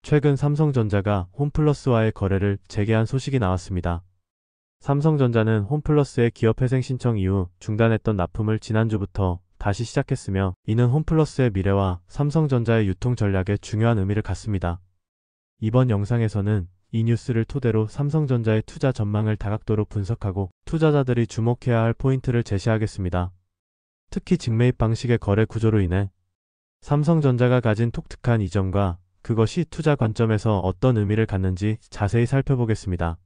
최근 삼성전자가 홈플러스와의 거래를 재개한 소식이 나왔습니다. 삼성전자는 홈플러스의 기업회생 신청 이후 중단했던 납품을 지난주부터 다시 시작했으며, 이는 홈플러스의 미래와 삼성전자의 유통 전략에 중요한 의미를 갖습니다. 이번 영상에서는 이 뉴스를 토대로 삼성전자의 투자 전망을 다각도로 분석하고 투자자들이 주목해야 할 포인트를 제시하겠습니다. 특히 직매입 방식의 거래 구조로 인해 삼성전자가 가진 독특한 이점과 그것이 투자 관점에서 어떤 의미를 갖는지 자세히 살펴보겠습니다.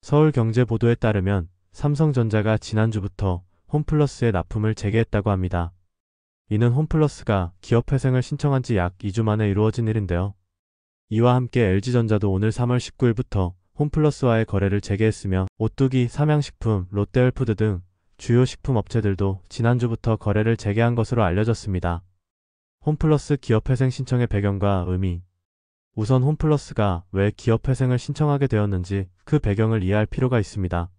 서울경제보도에 따르면 삼성전자가 지난주부터 홈플러스에 납품을 재개했다고 합니다. 이는 홈플러스가 기업회생을 신청한 지 약 2주 만에 이루어진 일인데요. 이와 함께 LG전자도 오늘 3월 19일부터 홈플러스와의 거래를 재개했으며, 오뚜기, 삼양식품, 롯데헬푸드 등 주요 식품업체들도 지난주부터 거래를 재개한 것으로 알려졌습니다. 홈플러스 기업회생 신청의 배경과 의미. 우선 홈플러스가 왜 기업회생을 신청하게 되었는지 그 배경을 이해할 필요가 있습니다.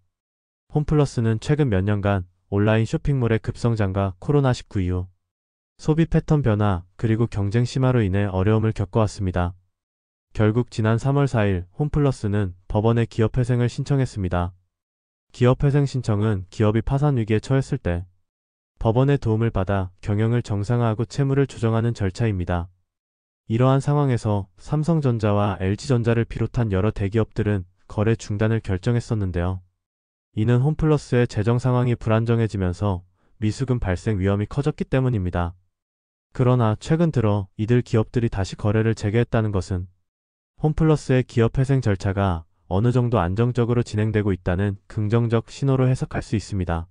홈플러스는 최근 몇 년간 온라인 쇼핑몰의 급성장과 코로나19 이후 소비 패턴 변화 그리고 경쟁 심화로 인해 어려움을 겪어왔습니다. 결국 지난 3월 4일 홈플러스는 법원에 기업회생을 신청했습니다. 기업회생 신청은 기업이 파산 위기에 처했을 때 법원의 도움을 받아 경영을 정상화하고 채무를 조정하는 절차입니다. 이러한 상황에서 삼성전자와 LG전자를 비롯한 여러 대기업들은 거래 중단을 결정했었는데요. 이는 홈플러스의 재정 상황이 불안정해지면서 미수금 발생 위험이 커졌기 때문입니다. 그러나 최근 들어 이들 기업들이 다시 거래를 재개했다는 것은 홈플러스의 기업회생 절차가 어느 정도 안정적으로 진행되고 있다는 긍정적 신호로 해석할 수 있습니다.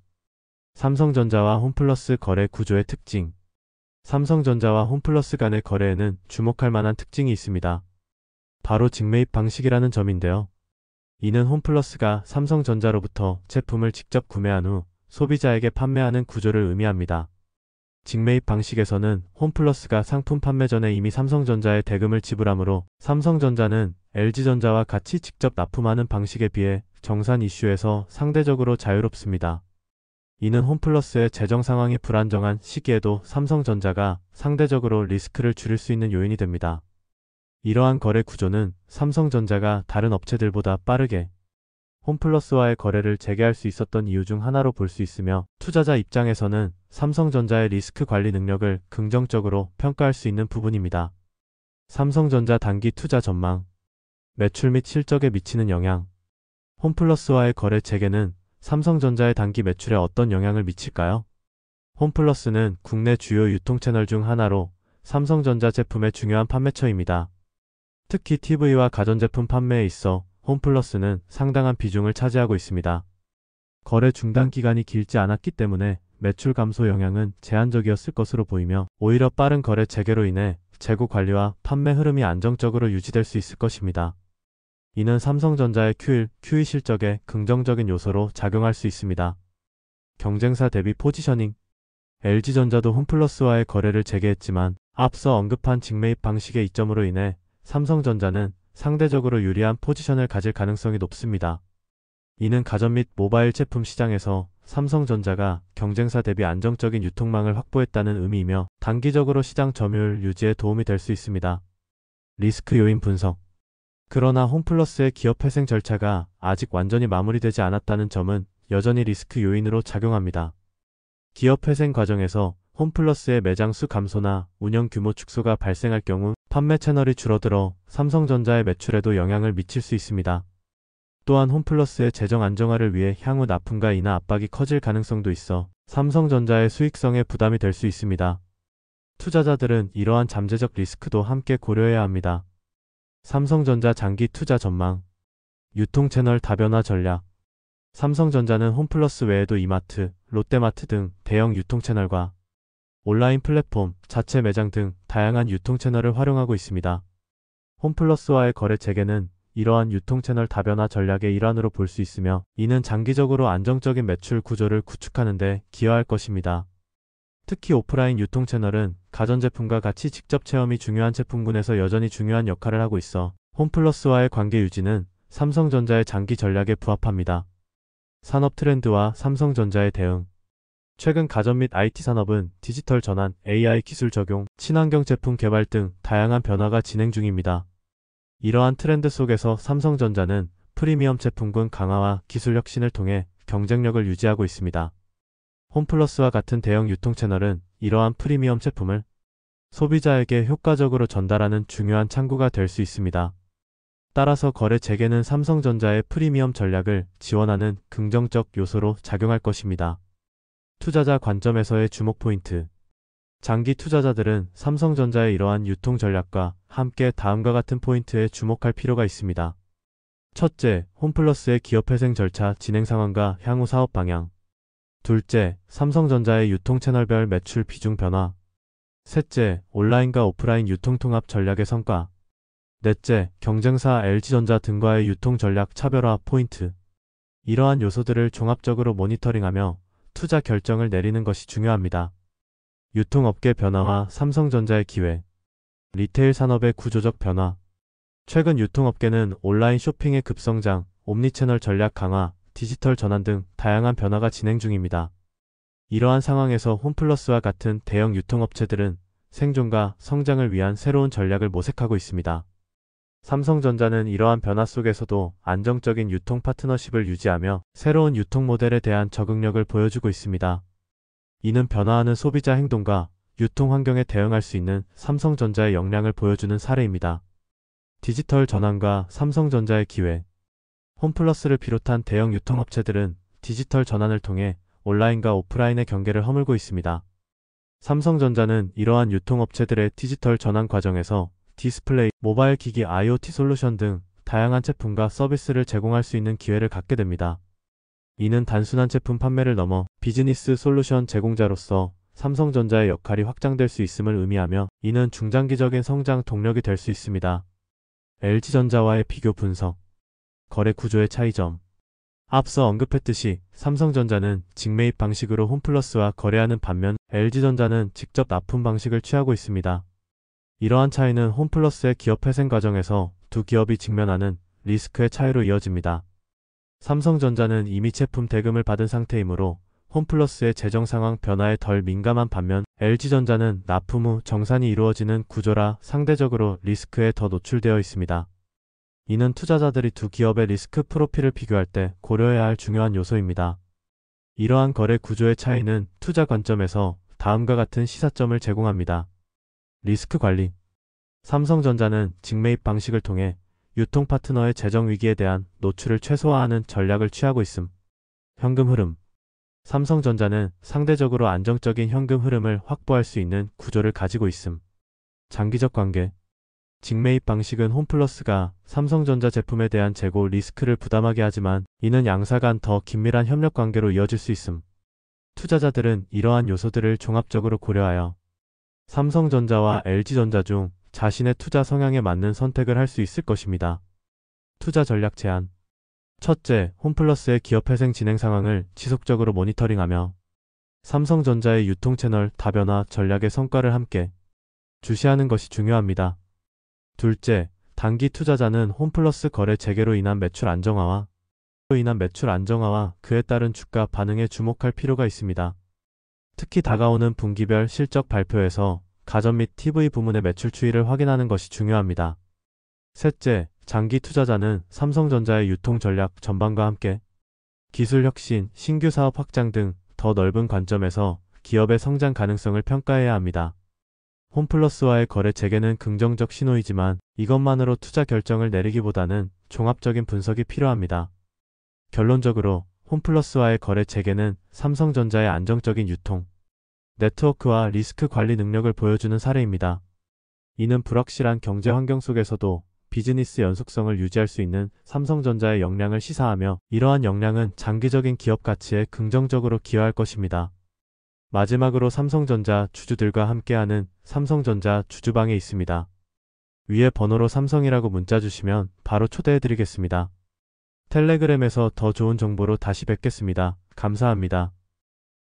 삼성전자와 홈플러스 거래 구조의 특징. 삼성전자와 홈플러스 간의 거래에는 주목할 만한 특징이 있습니다. 바로 직매입 방식이라는 점인데요. 이는 홈플러스가 삼성전자로부터 제품을 직접 구매한 후 소비자에게 판매하는 구조를 의미합니다. 직매입 방식에서는 홈플러스가 상품 판매 전에 이미 삼성전자에 대금을 지불하므로 삼성전자는 LG전자와 같이 직접 납품하는 방식에 비해 정산 이슈에서 상대적으로 자유롭습니다. 이는 홈플러스의 재정 상황이 불안정한 시기에도 삼성전자가 상대적으로 리스크를 줄일 수 있는 요인이 됩니다. 이러한 거래 구조는 삼성전자가 다른 업체들보다 빠르게 홈플러스와의 거래를 재개할 수 있었던 이유 중 하나로 볼 수 있으며, 투자자 입장에서는 삼성전자의 리스크 관리 능력을 긍정적으로 평가할 수 있는 부분입니다. 삼성전자 단기 투자 전망, 매출 및 실적에 미치는 영향. 홈플러스와의 거래 재개는 삼성전자의 단기 매출에 어떤 영향을 미칠까요? 홈플러스는 국내 주요 유통채널 중 하나로 삼성전자 제품의 중요한 판매처입니다. 특히 TV와 가전제품 판매에 있어 홈플러스는 상당한 비중을 차지하고 있습니다. 거래 중단 기간이 길지 않았기 때문에 매출 감소 영향은 제한적이었을 것으로 보이며, 오히려 빠른 거래 재개로 인해 재고 관리와 판매 흐름이 안정적으로 유지될 수 있을 것입니다. 이는 삼성전자의 Q1, Q2 실적에 긍정적인 요소로 작용할 수 있습니다. 경쟁사 대비 포지셔닝. LG전자도 홈플러스와의 거래를 재개했지만 앞서 언급한 직매입 방식의 이점으로 인해 삼성전자는 상대적으로 유리한 포지션을 가질 가능성이 높습니다. 이는 가전 및 모바일 제품 시장에서 삼성전자가 경쟁사 대비 안정적인 유통망을 확보했다는 의미이며, 단기적으로 시장 점유율 유지에 도움이 될 수 있습니다. 리스크 요인 분석. 그러나 홈플러스의 기업회생 절차가 아직 완전히 마무리되지 않았다는 점은 여전히 리스크 요인으로 작용합니다. 기업회생 과정에서 홈플러스의 매장 수 감소나 운영 규모 축소가 발생할 경우 판매 채널이 줄어들어 삼성전자의 매출에도 영향을 미칠 수 있습니다. 또한 홈플러스의 재정 안정화를 위해 향후 납품과 인하 압박이 커질 가능성도 있어 삼성전자의 수익성에 부담이 될 수 있습니다. 투자자들은 이러한 잠재적 리스크도 함께 고려해야 합니다. 삼성전자 장기 투자 전망. 유통채널 다변화 전략. 삼성전자는 홈플러스 외에도 이마트, 롯데마트 등 대형 유통채널과 온라인 플랫폼, 자체 매장 등 다양한 유통채널을 활용하고 있습니다. 홈플러스와의 거래 재개는 이러한 유통채널 다변화 전략의 일환으로 볼 수 있으며, 이는 장기적으로 안정적인 매출 구조를 구축하는 데 기여할 것입니다. 특히 오프라인 유통채널은 가전제품과 같이 직접 체험이 중요한 제품군에서 여전히 중요한 역할을 하고 있어 홈플러스와의 관계 유지는 삼성전자의 장기 전략에 부합합니다. 산업 트렌드와 삼성전자의 대응. 최근 가전 및 IT 산업은 디지털 전환, AI 기술 적용, 친환경 제품 개발 등 다양한 변화가 진행 중입니다. 이러한 트렌드 속에서 삼성전자는 프리미엄 제품군 강화와 기술 혁신을 통해 경쟁력을 유지하고 있습니다. 홈플러스와 같은 대형 유통 채널은 이러한 프리미엄 제품을 소비자에게 효과적으로 전달하는 중요한 창구가 될 수 있습니다. 따라서 거래 재개는 삼성전자의 프리미엄 전략을 지원하는 긍정적 요소로 작용할 것입니다. 투자자 관점에서의 주목 포인트. 장기 투자자들은 삼성전자의 이러한 유통 전략과 함께 다음과 같은 포인트에 주목할 필요가 있습니다. 첫째, 홈플러스의 기업회생 절차 진행 상황과 향후 사업 방향. 둘째, 삼성전자의 유통 채널별 매출 비중 변화. 셋째, 온라인과 오프라인 유통 통합 전략의 성과. 넷째, 경쟁사 LG전자 등과의 유통 전략 차별화 포인트. 이러한 요소들을 종합적으로 모니터링하며 투자 결정을 내리는 것이 중요합니다. 유통업계 변화와 삼성전자의 기회. 리테일 산업의 구조적 변화. 최근 유통업계는 온라인 쇼핑의 급성장, 옴니채널 전략 강화, 디지털 전환 등 다양한 변화가 진행 중입니다. 이러한 상황에서 홈플러스와 같은 대형 유통업체들은 생존과 성장을 위한 새로운 전략을 모색하고 있습니다. 삼성전자는 이러한 변화 속에서도 안정적인 유통 파트너십을 유지하며 새로운 유통 모델에 대한 적응력을 보여주고 있습니다. 이는 변화하는 소비자 행동과 유통 환경에 대응할 수 있는 삼성전자의 역량을 보여주는 사례입니다. 디지털 전환과 삼성전자의 기회. 홈플러스를 비롯한 대형 유통업체들은 디지털 전환을 통해 온라인과 오프라인의 경계를 허물고 있습니다. 삼성전자는 이러한 유통업체들의 디지털 전환 과정에서 디스플레이, 모바일 기기 IoT 솔루션 등 다양한 제품과 서비스를 제공할 수 있는 기회를 갖게 됩니다. 이는 단순한 제품 판매를 넘어 비즈니스 솔루션 제공자로서 삼성전자의 역할이 확장될 수 있음을 의미하며 이는 중장기적인 성장 동력이 될 수 있습니다. LG전자와의 비교 분석. 거래 구조의 차이점. 앞서 언급했듯이 삼성전자는 직매입 방식으로 홈플러스와 거래하는 반면 LG전자는 직접 납품 방식을 취하고 있습니다. 이러한 차이는 홈플러스의 기업회생 과정에서 두 기업이 직면하는 리스크의 차이로 이어집니다. 삼성전자는 이미 제품 대금을 받은 상태이므로 홈플러스의 재정 상황 변화에 덜 민감한 반면 LG전자는 납품 후 정산이 이루어지는 구조라 상대적으로 리스크에 더 노출되어 있습니다. 이는 투자자들이 두 기업의 리스크 프로필을 비교할 때 고려해야 할 중요한 요소입니다. 이러한 거래 구조의 차이는 투자 관점에서 다음과 같은 시사점을 제공합니다. 리스크 관리. 삼성전자는 직매입 방식을 통해 유통 파트너의 재정 위기에 대한 노출을 최소화하는 전략을 취하고 있음. 현금 흐름. 삼성전자는 상대적으로 안정적인 현금 흐름을 확보할 수 있는 구조를 가지고 있음. 장기적 관계. 직매입 방식은 홈플러스가 삼성전자 제품에 대한 재고 리스크를 부담하게 하지만 이는 양사 간 더 긴밀한 협력 관계로 이어질 수 있음. 투자자들은 이러한 요소들을 종합적으로 고려하여 삼성전자와 LG전자 중 자신의 투자 성향에 맞는 선택을 할 수 있을 것입니다. 투자 전략 제안. 첫째, 홈플러스의 기업회생 진행 상황을 지속적으로 모니터링하며 삼성전자의 유통채널 다변화 전략의 성과를 함께 주시하는 것이 중요합니다. 둘째, 단기 투자자는 홈플러스 거래 재개로 인한 매출 안정화와 그에 따른 주가 반응에 주목할 필요가 있습니다. 특히 다가오는 분기별 실적 발표에서 가전 및 TV 부문의 매출 추이를 확인하는 것이 중요합니다. 셋째, 장기 투자자는 삼성전자의 유통 전략 전반과 함께 기술 혁신, 신규 사업 확장 등 더 넓은 관점에서 기업의 성장 가능성을 평가해야 합니다. 홈플러스와의 거래 재개는 긍정적 신호이지만 이것만으로 투자 결정을 내리기보다는 종합적인 분석이 필요합니다. 결론적으로 홈플러스와의 거래 재개는 삼성전자의 안정적인 유통, 네트워크와 리스크 관리 능력을 보여주는 사례입니다. 이는 불확실한 경제 환경 속에서도 비즈니스 연속성을 유지할 수 있는 삼성전자의 역량을 시사하며 이러한 역량은 장기적인 기업 가치에 긍정적으로 기여할 것입니다. 마지막으로 삼성전자 주주들과 함께하는 삼성전자 주주방에 있습니다. 위에 번호로 삼성이라고 문자 주시면 바로 초대해드리겠습니다. 텔레그램에서 더 좋은 정보로 다시 뵙겠습니다. 감사합니다.